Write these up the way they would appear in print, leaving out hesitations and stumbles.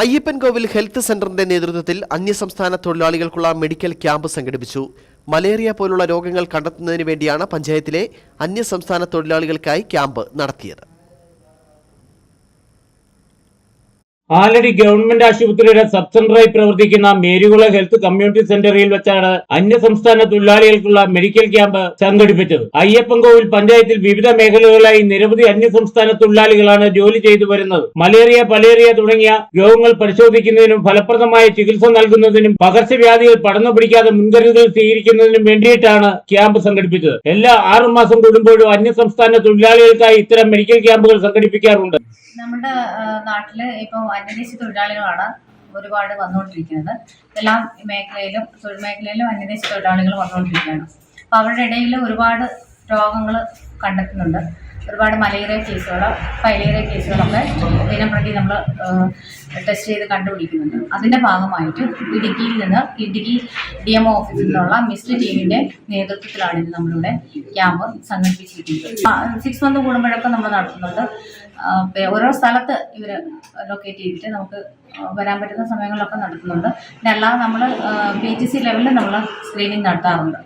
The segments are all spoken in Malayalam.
അയ്യപ്പൻകോവിൽ ഹെൽത്ത് സെന്ററിന്റെ നേതൃത്വത്തിൽ അന്യസംസ്ഥാന തൊഴിലാളികൾക്കുള്ള മെഡിക്കൽ ക്യാമ്പ് സംഘടിപ്പിച്ചു. മലേറിയ പോലുള്ള രോഗങ്ങൾ കണ്ടെത്തുന്നതിന് വേണ്ടിയാണ് പഞ്ചായത്തിലെ അന്യസംസ്ഥാന തൊഴിലാളികൾക്കായി ക്യാമ്പ് നടത്തിയത്. ആലടി ഗവൺമെന്റ് ആശുപത്രിയുടെ സബ് സെന്ററായി പ്രവർത്തിക്കുന്ന മേരികുളം ഹെൽത്ത് കമ്മ്യൂണിറ്റി സെന്ററിൽ വെച്ചാണ് അന്യസംസ്ഥാന തൊഴിലാളികൾക്കുള്ള മെഡിക്കൽ ക്യാമ്പ് സംഘടിപ്പിച്ചത്. അയ്യപ്പൻകോവിൽ പഞ്ചായത്തിൽ വിവിധ മേഖലകളിലായി നിരവധി അന്യസംസ്ഥാന തൊഴിലാളികളാണ് ജോലി ചെയ്തു വരുന്നത്. മലേറിയ തുടങ്ങിയ രോഗങ്ങൾ പരിശോധിക്കുന്നതിനും ഫലപ്രദമായ ചികിത്സ നൽകുന്നതിനും പകർച്ചവ്യാധികൾ പടർന്നു പിടിക്കാതെ മുൻകരുതൽ സ്വീകരിക്കുന്നതിനും വേണ്ടിയിട്ടാണ് ക്യാമ്പ് സംഘടിപ്പിച്ചത്. എല്ലാ 6 മാസം കൂടുമ്പോഴും അന്യസംസ്ഥാന തൊഴിലാളികൾക്കായി ഇത്തരം മെഡിക്കൽ ക്യാമ്പുകൾ സംഘടിപ്പിക്കാറുണ്ട്. നമ്മുടെ നാട്ടില് ഇപ്പോൾ അന്യദേശ തൊഴിലാളികളാണ് ഒരുപാട് വന്നുകൊണ്ടിരിക്കുന്നത്. എല്ലാ മേഖലയിലും തൊഴിൽ മേഖലയിലും അന്യദേശ തൊഴിലാളികൾ വന്നുകൊണ്ടിരിക്കുകയാണ്. അപ്പോൾ അവരുടെ ഇടയിൽ ഒരുപാട് രോഗങ്ങൾ കണ്ടെത്തുന്നുണ്ട്. ഒരുപാട് മലേറിയ കേസുകൾ, ഫൈലേറിയ കേസുകളൊക്കെ ദിനംപ്രതി നമ്മൾ ടെസ്റ്റ് ചെയ്ത് കണ്ടുപിടിക്കുന്നുണ്ട്. അതിൻ്റെ ഭാഗമായിട്ട് ഇടുക്കി DMO ഓഫീസിൽ നിന്നുള്ള മിസ്റ്റ് ടീമിൻ്റെ നേതൃത്വത്തിലാണ് ഇത് നമ്മളിവിടെ ക്യാമ്പ് സംഘടിപ്പിച്ചിരിക്കുന്നത്. 6 മന്ത് കൂടുമ്പോഴൊക്കെ നമ്മൾ നടത്തുന്നുണ്ട്. ഓരോ സ്ഥലത്ത് ഇവർ ലൊക്കേറ്റ് ചെയ്തിട്ട് നമുക്ക് വരാൻ പറ്റുന്ന സമയങ്ങളിലൊക്കെ നടത്തുന്നുണ്ട്. പിന്നെ അല്ലാതെ നമ്മൾ PGC ലെവലിൽ നമ്മൾ സ്ക്രീനിങ് നടത്താറുണ്ട്.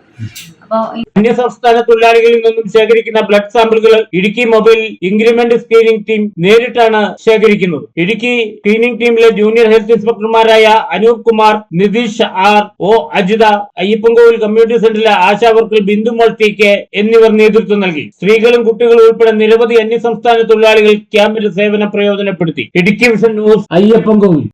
അപ്പോൾ അന്യസംസ്ഥാന തൊഴിലാളികളിൽ നിന്നും ശേഖരിക്കുന്ന ബ്ലഡ് സാമ്പിളുകൾ Idukki mobile increment screening team നേരിട്ടാണ് ശേഖരിക്കുന്നത്. ഇടുക്കി സ്ക്രീനിംഗ് ടീമിലെ ജൂനിയർ ഹെൽത്ത് ഇൻസ്പെക്ടർമാരായ Anoop Kumar, Nitheesh R, O Ajitha, Ayyappancoil community സെന്ററിലെ ആശാ വർക്കർ ബിന്ദുമോൾ TK എന്നിവർ നേതൃത്വം നൽകി. സ്ത്രീകളും കുട്ടികളും ഉൾപ്പെടെ നിരവധി അന്യസംസ്ഥാന തൊഴിലാളികൾ ക്യാമ്പിന്റെ സേവനം പ്രയോജനപ്പെടുത്തി. Idukki vision news, Ayyappancoil.